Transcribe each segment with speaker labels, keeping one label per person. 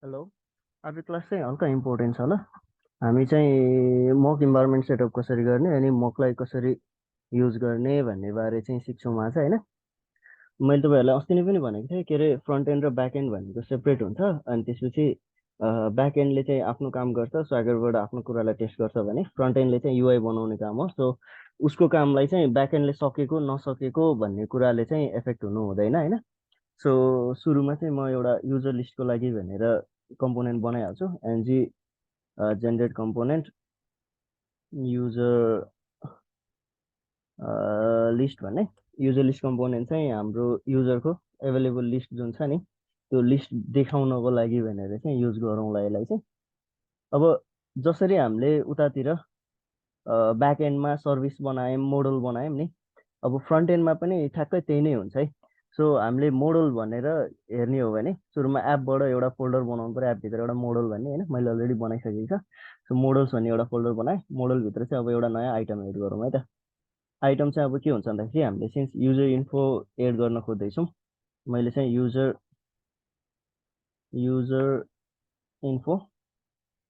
Speaker 1: Hello आज class चाहिँ हल्का इम्पोर्टेन्ट छ ल हामी चाहिँ मक इन्भाइरोमेन्ट सेटअप कसरी गर्ने अनि मकलाई कसरी युज गर्ने भन्ने बारे चाहिँ सिक्छौँ आज होइन मैले तपाईँहरूलाई अस्ति नै पनि भनेको थिएँ के अरे फ्रन्ट एन्ड र ब्याक एन्ड भनेको सेपरेट हुन्छ अनि त्यसपछि ब्याक एन्डले चाहिँ आफ्नो काम गर्छ स्वागरबाट आफ्नो कुरालाई टेस्ट गर्छ भने फ्रन्ट एन्डले चाहिँ युआई बनाउने काम हो सो उसको कामलाई चाहिँ ब्याक एन्डले सकेको नसकेको भन्ने कुराले चाहिँ एफेक्ट हुनु हुँदैन होइन सो सुरुमा चाहिँ म एउटा युजर लिस्टको लागि भनेर कम्पोनेन्ट बनाइहाल्छु NG generate component user list भन्ने युजर लिस्ट कम्पोनेन्ट चाहिँ हाम्रो युजरको एभाइलेबल लिस्ट जुन छ नि त्यो लिस्ट देखाउनको लागि भनेर चाहिँ युज गरौँला यसलाई चाहिँ अब जसरी हामीले उतातिर ब्याक एन्डमा सर्भिस बनायौँ मोडल बनायौँ नि अब फ्रन्ट एन्डमा पनि ठ्याक्कै त्यही नै हुन्छ है सो हामीले मोडल भनेर हेर्ने हो भने सुरुमा एपबाट एउटा फोल्डर बनाउनु पऱ्यो एपभित्र एउटा मोडल भन्ने होइन मैले अलरेडी बनाइसकेको छ सो मोडल्स भन्ने एउटा फोल्डर बनाएँ मोडलभित्र चाहिँ अब एउटा नयाँ आइटम एड गरौँ है त आइटम चाहिँ अब के हुन्छ भन्दाखेरि हामीले सिन्स युजर इन्फो एड गर्न खोज्दैछौँ मैले चाहिँ user info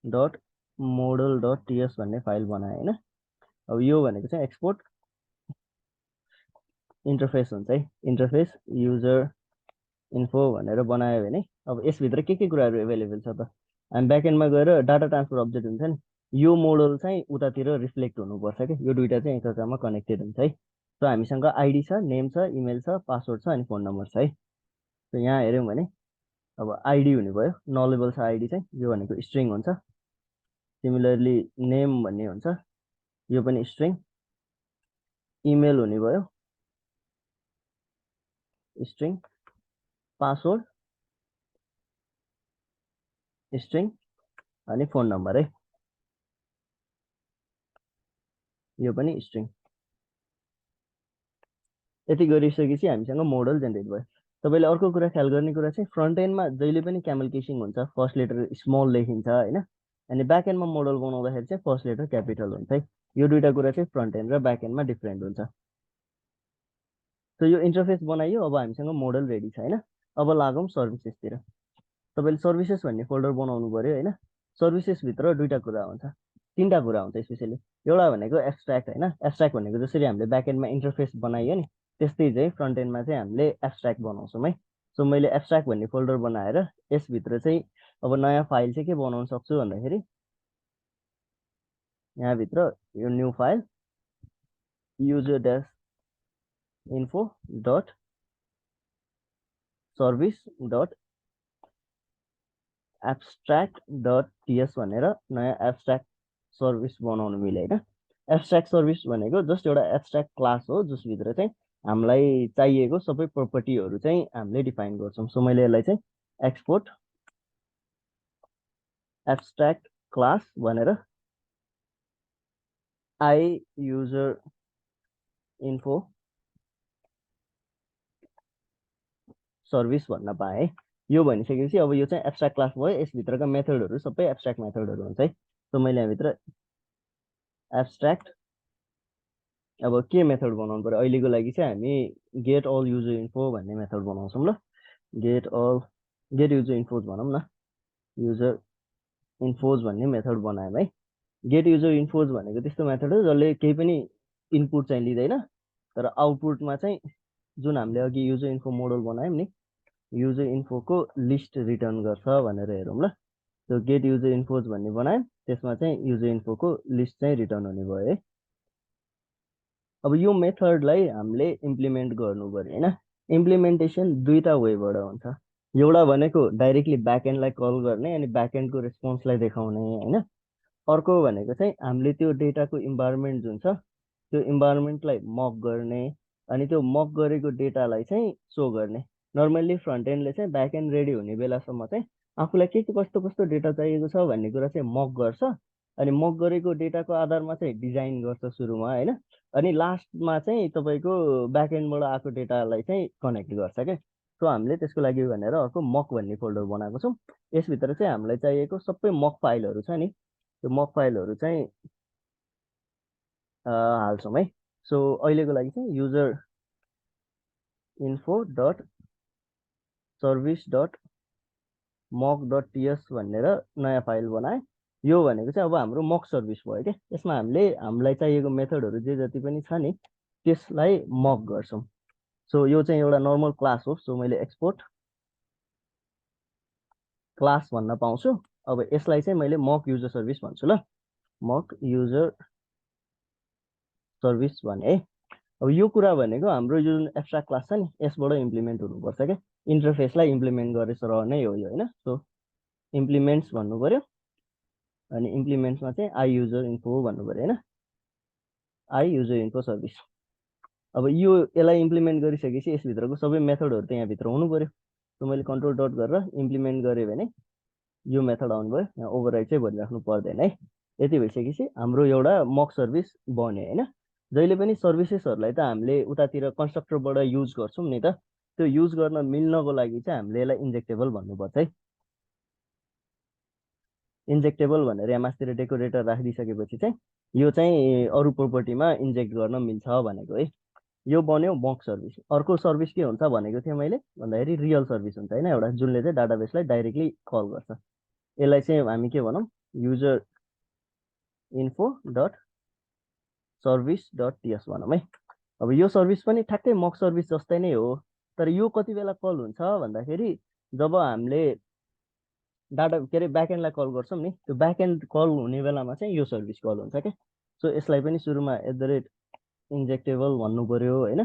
Speaker 1: dot model dot TS भन्ने फाइल बनाएँ होइन अब यो भनेको चाहिँ एक्सपोर्ट इन्टरफेस हुन्छ है इन्टरफेस युजर इन्फो भनेर बनायो भने अब यसभित्र के कुराहरू एभाइलेबल छ त हामी ब्याकएन्डमा गएर डाटा ट्रान्सफर अब्जेक्ट हुन्छ नि यो मोडल चाहिँ उतातिर रिफ्लेक्ट हुनुपर्छ क्या यो दुइटा चाहिँ एकअर्कामा कनेक्टेड हुन्छ है सो हामीसँग आइडी छ नेम छ इमेल छ पासवर्ड छ अनि फोन नम्बर छ है सो यहाँ हेऱ्यौँ भने अब आइडी हुने भयो नलेबल छ आइडी चाहिँ यो भनेको स्ट्रिङ हुन्छ सिमिलरली नेम भन्ने हुन्छ यो पनि स्ट्रिङ इमेल हुने भयो स्ट्रिङ पासवर्ड स्ट्रिङ अनि फोन नम्बर है यो पनि स्ट्रिङ यति गरिसकेपछि हामीसँग मोडल जेनेरेट भयो तपाईँले अर्को कुरा ख्याल गर्ने कुरा चाहिँ फ्रन्ट एन्डमा जहिले पनि क्यामल केसिङ हुन्छ फर्स्ट लेटर स्मल लेखिन्छ होइन अनि ब्याक एन्डमा मोडल बनाउँदाखेरि चाहिँ फर्स्ट लेटर क्यापिटल हुन्छ है यो दुइटा कुरा चाहिँ फ्रन्ट एन्ड र ब्याक एन्डमा डिफ्रेन्ट हुन्छ सो यो इन्टरफेस बनाइयो अब हामीसँग मोडल रेडी छ होइन अब लागौँ सर्भिसेसतिर तपाईँले सर्भिसेस भन्ने फोल्डर बनाउनु पऱ्यो होइन सर्भिसेसभित्र दुइटा कुरा हुन्छ तिनवटा कुरा हुन्छ स्पेसली एउटा भनेको एब्स्ट्राक्ट होइन एब्स्ट्राक्ट भनेको जसरी हामीले ब्याक एन्डमा इन्टरफेस बनाइयो नि त्यस्तै चाहिँ फ्रन्ट एन्डमा चाहिँ हामीले एब्स्ट्राक्ट बनाउँछौँ है सो मैले एब्स्ट्राक्ट भन्ने फोल्डर बनाएर यसभित्र चाहिँ अब नयाँ फाइल चाहिँ के बनाउन सक्छु भन्दाखेरि यहाँभित्र यो new file user dash info dot service dot abstract dot TS भनेर नयाँ एब्स्ट्राक्ट सर्भिस बनाउनु मिल्यो होइन एब्स्ट्राक्ट सर्भिस भनेको जस्ट एउटा एब्स्ट्राक्ट क्लास हो जसभित्र चाहिँ हामीलाई चाहिएको सबै प्रोपर्टीहरू चाहिँ हामीले डिफाइन गर्छौँ सो मैले यसलाई चाहिँ एक्सपोर्ट एब्स्ट्राक्ट क्लास भनेर आई युजर इन्फो सर्भिस भन्न पाएँ है यो भनिसकेपछि अब यो चाहिँ एब्स्ट्राक्ट क्लास भयो यसभित्रका मेथडहरू सबै एब्स्ट्राक्ट मेथडहरू हुन्छ है सो मैले यहाँभित्र एब्स्ट्राक्ट अब के मेथड बनाउनु पर्यो अहिलेको लागि चाहिँ हामी गेट अल युजर इन्फो भन्ने मेथड बनाउँछौँ ल गेट युजर इन्फोज भनौँ न युजर इन्फोज भन्ने मेथड बनायौँ है गेट युजर इन्फोज भनेको त्यस्तो मेथड हो जसले केही पनि इनपुट चाहिँ लिँदैन तर आउटपुटमा चाहिँ जुन हामीले अघि युजर इन्फो मोडल बनायौँ नि युजर इन्फोको लिस्ट रिटर्न गर्छ भनेर हेरौँ ल त्यो गेट युजर इन्फोज भन्ने बनायौँ त्यसमा चाहिँ युजर इन्फोको लिस्ट चाहिँ रिटर्न हुने भयो है अब यो मेथडलाई हामीले इम्प्लिमेन्ट गर्नु पर्यो होइन इम्प्लिमेन्टेसन दुईवटा वेबाट हुन्छ एउटा भनेको डाइरेक्टली ब्याकएन्डलाई कल गर्ने अनि ब्याकएन्डको रेस्पोन्सलाई देखाउने होइन अर्को भनेको चाहिँ हामीले त्यो डेटाको इन्भाइरोमेन्ट जुन छ त्यो इन्भाइरोमेन्टलाई मक गर्ने अनि त्यो मक गरेको डेटालाई चाहिँ सो गर्ने नर्मल्ली फ्रन्ट एन्डले चाहिँ ब्याक एन्ड रेडी हुने बेलासम्म चाहिँ आफूलाई के कस्तो कस्तो डेटा चाहिएको छ भन्ने कुरा चाहिँ मक गर्छ अनि मक गरेको डेटाको आधारमा चाहिँ डिजाइन गर्छ सुरुमा होइन अनि लास्टमा चाहिँ तपाईँको ब्याक एन्डबाट आएको डेटालाई चाहिँ कनेक्ट गर्छ क्या सो हामीले त्यसको लागि भनेर अर्को मक भन्ने फोल्डर बनाएको छौँ यसभित्र चाहिँ हामीलाई चाहिएको सबै मक फाइलहरू छ नि त्यो मक फाइलहरू चाहिँ हाल्छौँ है सो अहिलेको लागि चाहिँ user info dot service dot mock.ts भनेर नयाँ फाइल बनाए। यो भनेको चाहिँ अब हाम्रो मक सर्भिस भयो के। यसमा हामीले हामीलाई चाहिएको मेथडहरू जे जति पनि छ नि त्यसलाई मक गर्छौं। सो यो चाहिँ एउटा नर्मल क्लास हो। सो मैले एक्सपोर्ट क्लास भन्न पाउँछु। अब यसलाई चाहिँ मैले मक युजर सर्भिस भन्छु ल। मक युजर सर्भिस भने अब यो कुरा भनेको हाम्रो जुन एब्स्ट्राक्ट क्लास छ नि यसबाट इम्प्लिमेन्ट हुनुपर्छ के। इन्टरफेसलाई इम्प्लिमेन्ट गरेर नै हो यो हैन। सो इम्प्लिमेन्ट्स भन्नु पर्यो अनि इम्प्लिमेन्ट्समा चाहिँ आई युजर इन्फो भन्नु पर्यो हैन। I user info service. अब यो यसलाई इम्प्लिमेन्ट गरिसकेपछि यसभित्रको सबै मेथडहरू त यहाँ भित्र हुनु पर्यो। सो मैले कन्ट्रोल डट गरेर इम्प्लिमेन्ट गरेँ भने यो मेथड आउनु भयो। यहाँ ओभरराइड चाहिँ भनिराख्नु पर्दैन है। यति भइसकेपछि हाम्रो एउटा मक सर्भिस बन्यो हैन। जहिले पनि सर्भिसेसहरूलाई त हामीले उतातिर कन्स्ट्रक्टरबाट युज गर्छौं नि त। त्यो युज गर्न मिल्नको लागि चाहिँ हामीले यसलाई इन्जेक्टेबल भन्नुपर्छ है। इन्जेक्टेबल भनेर यहाँ मास्तिर डेकोरेटर राखिदिसकेपछि चाहिँ यो चाहिँ अरू प्रोपर्टीमा इन्जेक्ट गर्न मिल्छ भनेको है। यो बन्यो मक सर्भिस। अर्को सर्भिस के हुन्छ भनेको थिएँ मैले भन्दाखेरि रियल सर्भिस हुन्छ हैन एउटा, जुनले चाहिँ डाटाबेसलाई डाइरेक्टली कल गर्छ। यसलाई चाहिँ हामी के भनौं user info dot service dot TS भनौं है। अब यो सर्भिस पनि ठ्याक्कै मक सर्भिस जस्तै नै हो। तर यो कति बेला कल हुन्छ भन्दाखेरि जब हामीले डाटा के अरे ब्याकएन्डलाई कल गर्छौं नि त्यो ब्याकएन्ड कल हुने बेलामा चाहिँ यो सर्भिस कल हुन्छ के। सो यसलाई पनि सुरुमा @injectable भन्नु पर्यो हैन।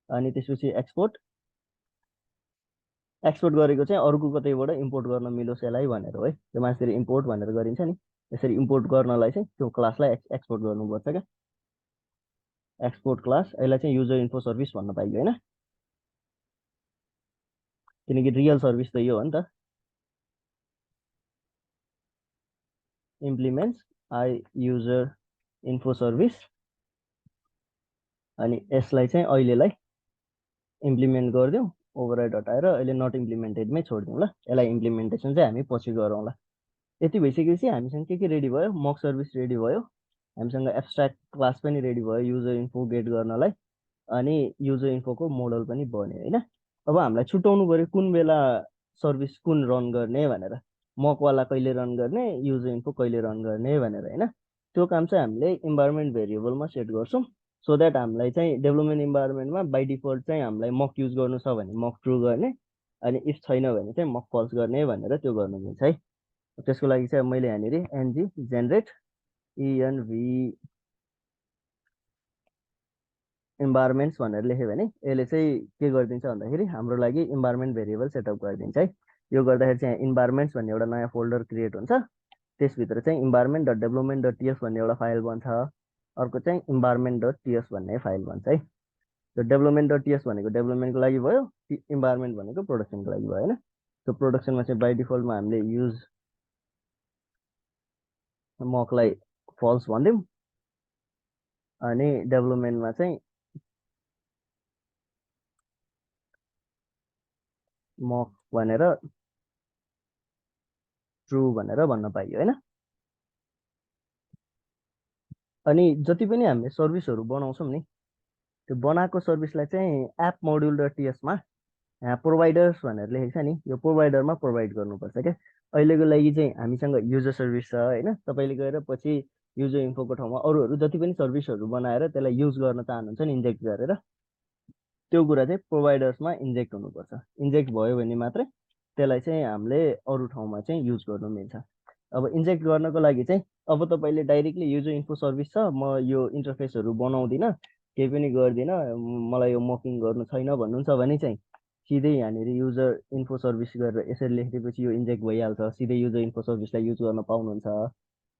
Speaker 1: अनि त्यसपछि एक्सपोर्ट गरेको चाहिँ अरूको कतैबाट इम्पोर्ट गर्न मिलोस् यसलाई भनेर हो है। त्यो मान्छेतिर इम्पोर्ट भनेर गरिन्छ नि यसरी इम्पोर्ट गर्नलाई चाहिँ त्यो क्लासलाई एक्सपोर्ट गर्नुपर्छ क्या। एक्सपोर्ट क्लास यसलाई चाहिँ युजर इन्फो सर्भिस भन्न पाइयो हैन, किनकि रियल सर्भिस त यो हो नि त। इम्प्लिमेन्ट्स आई युजर इन्फो सर्भिस अनि यसलाई चाहिँ अहिलेलाई इम्प्लिमेन्ट गरिदिउँ। ओभरराइड हटाएर अहिले नट इम्प्लिमेन्टेडमै छोडिदिउँ ल। यसलाई इम्प्लिमेन्टेसन चाहिँ हामी पछि गरौँला। यति भइसकेपछि हामीसँग के रेडी भयो मक सर्भिस रेडी भयो। हामीसँग एब्स्ट्राक्ट क्लास पनि रेडी भयो युजर इन्फो गेट गर्नलाई। अनि युजर इन्फोको मोडल पनि बन्यो हैन। अब हामीलाई छुटाउनु पर्यो कुन बेला सर्भिस कुन रन गर्ने भनेर, मकवाला कहिले रन गर्ने युजर इन्फो कहिले रन गर्ने भनेर हैन। त्यो काम चाहिँ हामीले इन्भाइरोमेन्ट भेरिएबलमा सेट गर्छौं। सो द्याट हामीलाई चाहिँ डेभलपमेन्ट इन्भाइरोमेन्टमा बाइ डिफल्ट चाहिँ हामीलाई मक युज गर्नु छ भने मक ट्रु गर्ने अनि इफ छैन भने चाहिँ मक फल्स गर्ने भनेर त्यो गर्नु मिल्छ है। त्यसको लागि चाहिँ मैले यहाँनिर एनजी जेनरेट इएनभी इन्भाइरोमेन्ट्स भनेर लेखेँ भने यसले चाहिँ के गरिदिन्छ भन्दाखेरि हाम्रो लागि इन्भाइरोमेन्ट भेरिएबल सेटअप गरिदिन्छ है। यो गर्दाखेरि चाहिँ इन्भाइरोमेन्ट्स भन्ने एउटा नयाँ फोल्डर क्रिएट हुन्छ। त्यसभित्र चाहिँ environment dot development dot TS भन्ने एउटा फाइल बन्छ। अर्को चाहिँ इन्भाइरोमेन्ट डट टीएस भन्ने फाइल बन्छ है। त्यो डेभलपमेन्ट डट टीएस भनेको डेभलपमेन्टको लागि भयो, इन्भाइरोमेन्ट भनेको प्रोडक्सनको लागि भयो हैन। त्यो प्रोडक्सनमा चाहिँ बाइ डिफल्टमा हामीले युज मकलाई फल्स भनिदिउँ अनि डेभलपमेन्टमा चाहिँ मक भनेर ट्रु भनेर भन्न पाइयो हैन। अनि जति पनि हामीले सर्भिसहरू बनाउँछौं नि त्यो बनाएको सर्भिसलाई चाहिँ एप मोड्युल डट टीएसमा यहाँ प्रोभाइडर्स भनेर लेखेको छ नि यो प्रोभाइडरमा प्रोभाइड गर्नुपर्छ क्या। अहिलेको लागि चाहिँ हामीसँग युजर सर्भिस छ हैन। तपाईले गएर पछि युजर इन्फोको ठाउँमा अरूहरू जति पनि सर्भिसहरू बनाएर त्यसलाई युज गर्न चाहनुहुन्छ नि इन्जेक्ट गरेर त्यो कुरा चाहिँ प्रोभाइडर्समा इन्जेक्ट हुनुपर्छ। इन्जेक्ट भयो भने मात्रै त्यसलाई चाहिँ हामीले अरू ठाउँमा चाहिँ युज गर्नु मिल्छ। अब इन्जेक्ट गर्नको लागि चाहिँ अब तपाईले डाइरेक्टली युजर इन्फो सर्भिस छ म यो इन्टरफेसहरू बनाउँदिन केही पनि गर्दिन मलाई यो मकिङ गर्नु छैन भन्नुहुन्छ भने चाहिँ सिधै यहाँनिर युजर इन्फो सर्भिस गरेर यसरी लेखिदिएपछि यो इन्जेक्ट भइहाल्छ। सिधै युजर इन्फो सर्भिसलाई युज गर्न पाउनुहुन्छ।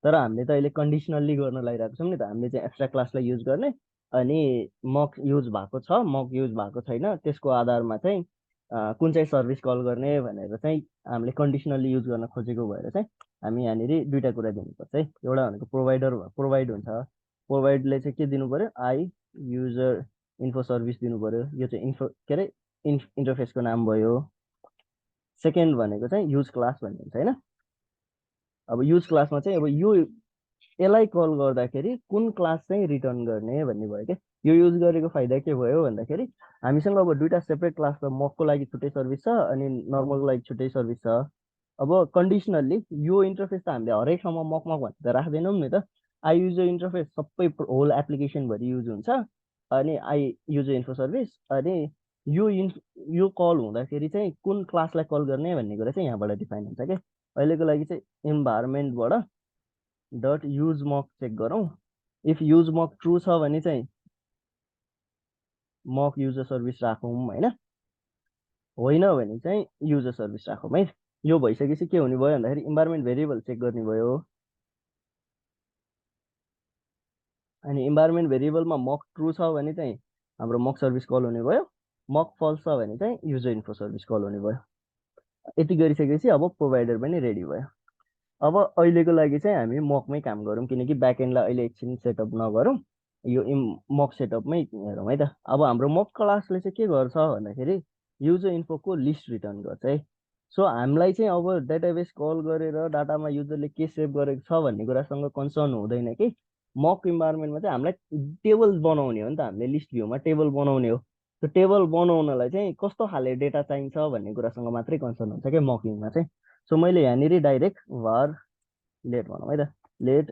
Speaker 1: तर हामीले त अहिले कन्डिसनल्ली गर्न लागिरहेको छौँ नि त। हामीले चाहिँ एक्स्ट्रा क्लासलाई युज गर्ने अनि मक युज भएको छ मक युज भएको छैन त्यसको आधारमा चाहिँ कुन चाहिँ सर्भिस कल गर्ने भनेर चाहिँ हामीले कन्डिसनल्ली युज गर्न खोजेको भएर चाहिँ हामी यहाँनिर दुईटा कुरा दिनुपर्छ है। एउटा भनेको प्रोभाइड हुन्छ। प्रोभाइडले चाहिँ के दिनु पर्यो आई युजर इन्फो सर्भिस दिनु पर्यो। यो चाहिँ इन्फो के अरे इन्टरफेसको नाम भयो। सेकेन्ड भनेको चाहिँ युज क्लास भन्ने हुन्छ हैन। अब युज क्लासमा चाहिँ अब यो यसलाई कल गर्दाखेरि कुन क्लास चाहिँ रिटर्न गर्ने भन्ने भयो के। यो युज गरेको फाइदा के भयो भन्दाखेरि हामीसँग अब दुईटा सेपरेट क्लास छ, मकको लागि छुट्टै सर्भिस छ अनि नर्मलको लागि छुट्टै सर्भिस छ। अब कन्डिसनल्ली यो इन्टरफेस त हामीले हरेक ठाउँमा मक मक भनेर त राख्दैनौँ नि त। आई युजर इन्टरफेस सबै होल एप्लिकेसनभरि युज हुन्छ। अनि आई युजर इन्फो सर्भिस अनि यो कल हुँदाखेरि चाहिँ कुन क्लासलाई कल गर्ने भन्ने कुरा चाहिँ यहाँबाट डिफाइन हुन्छ क्या। अहिलेको लागि चाहिँ इन्भाइरोमेन्टबाट डट युज मक चेक गरौँ। इफ युज मक ट्रु छ भने चाहिँ मक युजर सर्भिस राखौँ होइन, होइन भने चाहिँ युजर सर्भिस राखौँ है। यो भइसकेपछि के हुने भयो भन्दाखेरि इन्भाइरोमेन्ट भेरिएबल चेक गर्ने भयो। अनि इन्भाइरोमेन्ट भेरिएबलमा मक ट्रु छ भने चाहिँ हाम्रो मक सर्भिस कल हुने भयो, मक फल्स छ भने चाहिँ युजर इन्फो सर्भिस कल हुने भयो। यति गरिसकेपछि अब प्रोभाइडर पनि रेडी भयो। अब अहिलेको लागि चाहिँ हामी मकमै काम गरौँ, किनकि ब्याकएन्डलाई अहिले एकछिन सेटअप नगरौँ, यो मक सेटअपमै हेरौँ है त। अब हाम्रो मक क्लासले चाहिँ के गर्छ भन्दाखेरि युजर इन्फोको लिस्ट रिटर्न गर्छ है। सो हामीलाई चाहिँ अब डेटाबेस कल गरेर डाटामा युजरले के सेभ गरेको छ भन्ने कुरासँग कन्सर्न हुँदैन कि। मक इन्भाइरोमेन्टमा चाहिँ हामीलाई टेबल बनाउने हो नि त, हामीले लिस्ट भ्यूमा टेबल बनाउने हो। त्यो टेबल बनाउनलाई चाहिँ कस्तो खाले डेटा चाहिन्छ भन्ने कुरासँग मात्रै कन्सर्न हुन्छ क्या मकिङमा चाहिँ। सो मैले यहाँनिर डाइरेक्ट var लेट भनौँ है त, लेट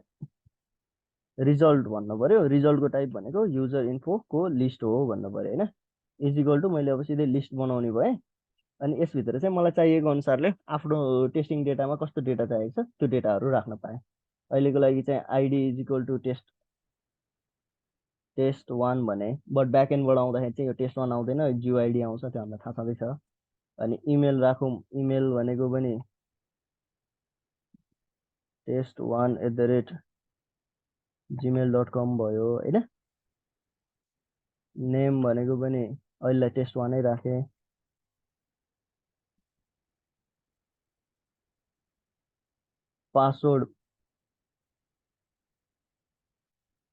Speaker 1: रिजल्ट भन्नु पर्यो। रिजल्टको टाइप भनेको युजर इन्फोको लिस्ट हो भन्नु पर्यो होइन। इजिकल टु मैले अब सिधै लिस्ट बनाउने भएँ। अनि यसभित्र चाहिँ मलाई चाहिएको अनुसारले आफ्नो टेस्टिङ डेटामा कस्तो डेटा चाहिएको छ त्यो डेटाहरू राख्न पाएँ। अहिलेको लागि चाहिँ ID equal to test one भने, बट ब्याकएन्डबाट आउँदाखेरि चाहिँ यो टेस्ट वान आउँदैन, जिओआइडी आउँछ, त्यो हामीलाई थाहा छँदैछ। अनि इमेल राखौँ, इमेल भनेको पनि test1@gmail.com भयो होइन। नेम भनेको पनि अहिले टेस्ट वानै राखेँ। पासवर्ड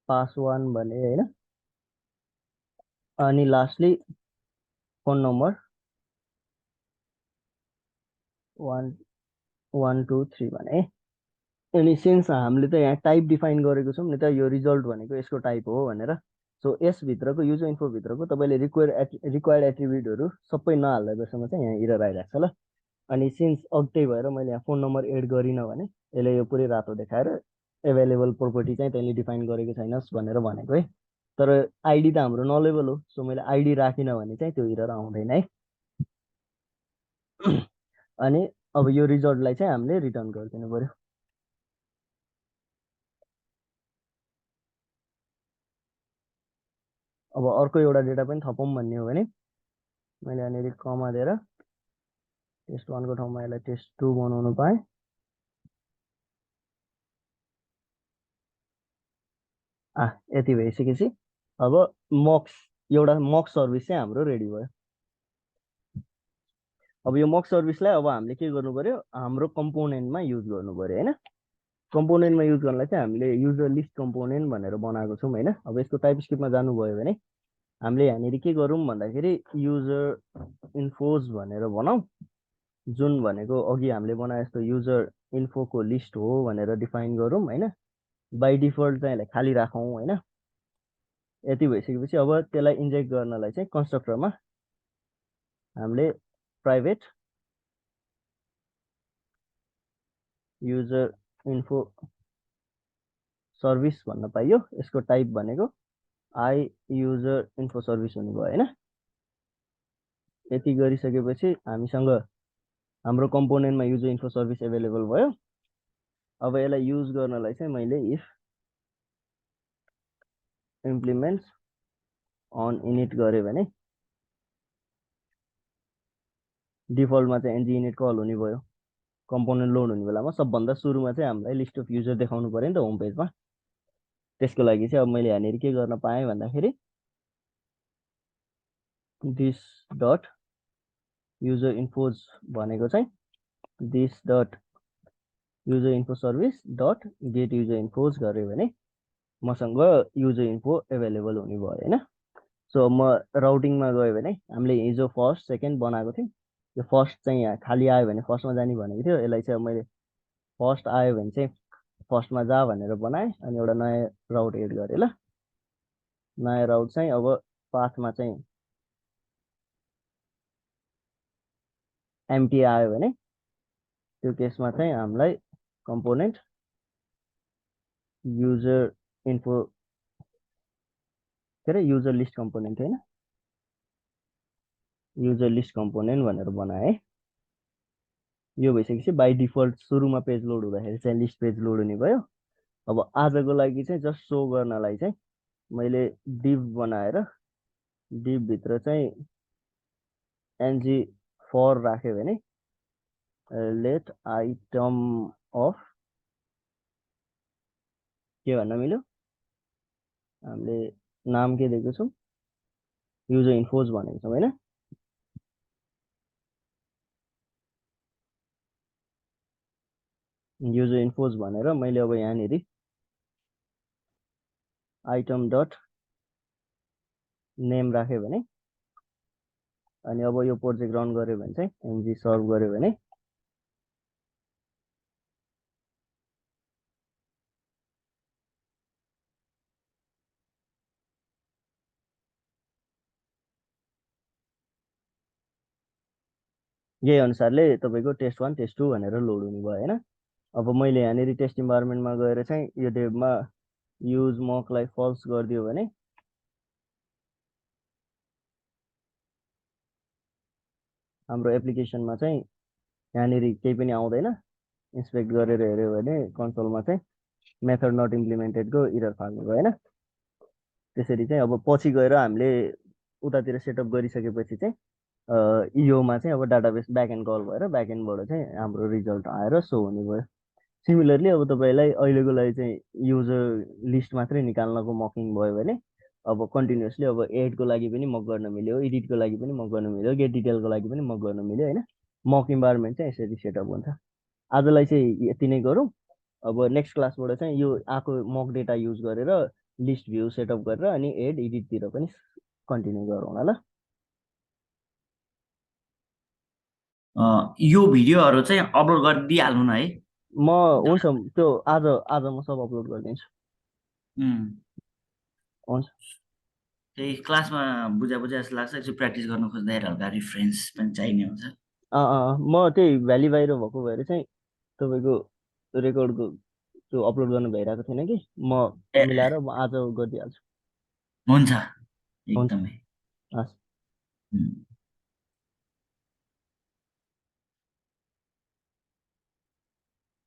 Speaker 1: पास1 भने होइन। अनि लास्टली फोन नम्बर 1123 भने। अनि सिन्स हामीले त यहाँ टाइप डिफाइन गरेको छौँ नि त, यो रिजल्ट भनेको यसको टाइप हो भनेर। सो यसभित्रको युजर इन्फोभित्रको तपाईँले रिक्वायर्ड एट्रिब्युटहरू सबै नहाल्दा जसमा चाहिँ यहाँ इरर आइरहेको छ ल। अनि सिन्स त्यही भएर मैले यहाँ फोन नम्बर एड गरिनँ भने यसले यो पुरै रातो देखाएर एभाइलेबल प्रोपर्टी चाहिँ त्यसले डिफाइन गरेको छैनस् भनेर भनेको है। तर आइडी त हाम्रो नलेबल हो, सो मैले आइडी राखिनँ भने चाहिँ त्यो इरर आउँदैन है। अनि अब यो रिजल्टलाई चाहिँ हामीले रिटर्न गरिदिनु पर्यो। अब अर्को एउटा डेटा पनि थपौँ भन्ने हो भने मैले यहाँनिर कमा दिएर टेस्ट वानको ठाउँमा यसलाई टेस्ट टू बनाउनु पाएँ। यति भइसकेपछि अब एउटा मक सर्भिस चाहिँ हाम्रो रेडी भयो। अब यो मक सर्भिसलाई अब हामीले के गर्नु पर्यो, हाम्रो कम्पोनेन्टमा युज गर्नु पर्यो होइन। कम्पोनेन्टमा युज गर्नलाई चाहिँ हामीले युजर लिस्ट कम्पोनेन्ट भनेर बनाएको छौँ होइन। अब यसको टाइप स्क्रिप्टमा जानुभयो भने हामीले यहाँनिर के गरौँ भन्दाखेरि युजर इन्फोज भनेर बनाऊ, जुन भनेको अघि हामीले बनाए जस्तो युजर इन्फोको लिस्ट हो भनेर डिफाइन गरौँ होइन। बाई डिफल्ट चाहिँ यसलाई खाली राखौँ होइन। यति भइसकेपछि अब त्यसलाई इन्जेक्ट गर्नलाई चाहिँ कन्स्ट्रक्टरमा हामीले प्राइभेट युजर इन्फो सर्भिस भन्न पाइयो। यसको टाइप भनेको आई युजर इन्फो सर्भिस हुनुभयो होइन। यति गरिसकेपछि हामीसँग हाम्रो कम्पोनेन्टमा युजर इन्फो सर्भिस एभाइलेबल भयो। अब यसलाई युज गर्नलाई चाहिँ मैले इफ इम्प्लिमेन्ट्स अन इनिट गरेँ भने डिफल्टमा चाहिँ एनजी इनिट कल हुने भयो। कम्पोनेन्ट लोड हुने बेलामा सबभन्दा सुरुमा चाहिँ हामीलाई लिस्ट अफ युजर देखाउनु पर्यो नि त होम पेजमा। त्यसको लागि चाहिँ अब मैले यहाँनिर के गर्न पाएँ भन्दाखेरि दिस डट युजर इन्फोज भनेको चाहिँ this dot user info service dot get user infos गऱ्यो भने मसँग युजर इन्फो एभाइलेबल हुने भयो होइन। सो म राउटिङमा गयो भने हामीले हिजो फर्स्ट सेकेन्ड बनाएको थियौँ, यो फर्स्ट चाहिँ यहाँ खाली आयो भने फर्स्टमा जाने भनेको थियो। यसलाई चाहिँ मैले फर्स्ट आयो भने चाहिँ फर्स्टमा जा भनेर बनाएँ अनि एउटा नयाँ राउट एड गरेँ ल। नयाँ राउट चाहिँ अब पाथमा चाहिँ एम्टी आयो भने त्यो केसमा चाहिँ हामीलाई कम्पोनेन्ट युजर इन्फो के अरे युजर लिस्ट कम्पोनेन्ट होइन युजर लिस्ट कम्पोनेन्ट भनेर बनाएँ है। यो भइसकेपछि बाई डिफल्ट सुरुमा पेज लोड हुँदाखेरि चाहिँ लिस्ट पेज लोड हुने भयो। अब आजको लागि चाहिँ जस्ट सो गर्नलाई चाहिँ मैले डिभ बनाएर डिभभित्र चाहिँ एनजी फर राख्यो भने लेट आइटम अफ के भन्न मिल्यो हामीले नाम के दिएको छौँ युजर इन्फोज भनेको छौँ होइन। युजर इन्फोज भनेर मैले अब यहाँनिर आइटम डट नेम राख्यो भने अनि अब यो प्रोजेक्ट रन गर्यो भने चाहिँ एनजी सर्भ गर्यो भने यही अनुसारले तपाईँको टेस्ट 1 टेस्ट 2 भनेर लोड हुने भयो होइन। अब मैले यहाँनिर टेस्ट इन्भाइरोमेन्टमा गएर चाहिँ यो डेभमा युज मकलाई फल्स गरिदियो भने हाम्रो एप्लिकेसनमा चाहिँ यहाँनिर केही पनि आउँदैन। इन्सपेक्ट गरेर हेऱ्यो भने कन्सोलमा चाहिँ मेथड नट इम्प्लिमेन्टेडको इरर फाल्ने भयो होइन। त्यसरी चाहिँ अब पछि गएर हामीले उतातिर सेटअप गरिसकेपछि चाहिँ इओमा चाहिँ अब डाटाबेस ब्याकएन्ड कल भएर ब्याकएन्डबाट चाहिँ हाम्रो रिजल्ट आएर सो हुने भयो। सिमिलरली अब तपाईँलाई अहिलेको लागि चाहिँ युजर लिस्ट मात्रै निकाल्नको मकिङ भयो भने अब कन्टिन्युसली अब एडको लागि पनि मक गर्न मिल्यो एडिटको लागि पनि मक गर्न मिल्यो गेट डिटेलको लागि पनि मक गर्न मिल्यो होइन। मक इन्भाइरोमेन्ट चाहिँ यसरी सेटअप हुन्छ। आजलाई चाहिँ यति नै गरौँ। अब नेक्स्ट क्लासबाट चाहिँ यो आएको मक डेटा युज गरेर लिस्ट भ्यू सेटअप गरेर अनि एड एडिटतिर पनि कन्टिन्यू गरौँ ल।
Speaker 2: यो भिडियोहरू चाहिँ अपलोड गरिदिइहाल्नु न है।
Speaker 1: म हुन्छ त्यो आज म सब अपलोड गरिदिन्छु। हुन्छ
Speaker 2: त्यही क्लासमा बुझा जस्तो लाग्छ एकचोटि प्र्याक्टिस गर्नु खोज्दाखेरि हल्का रिफरेन्स पनि चाहिने हुन्छ।
Speaker 1: म त्यही भ्याली बाहिर भएको भएर चाहिँ तपाईँको रेकर्डको त्यो अपलोड गर्नु भइरहेको थिएन कि म मिलाएर म आज गरिदिइहाल्छु।
Speaker 2: हुन्छ
Speaker 1: हुन्छ
Speaker 2: एकदमै।
Speaker 1: हस्।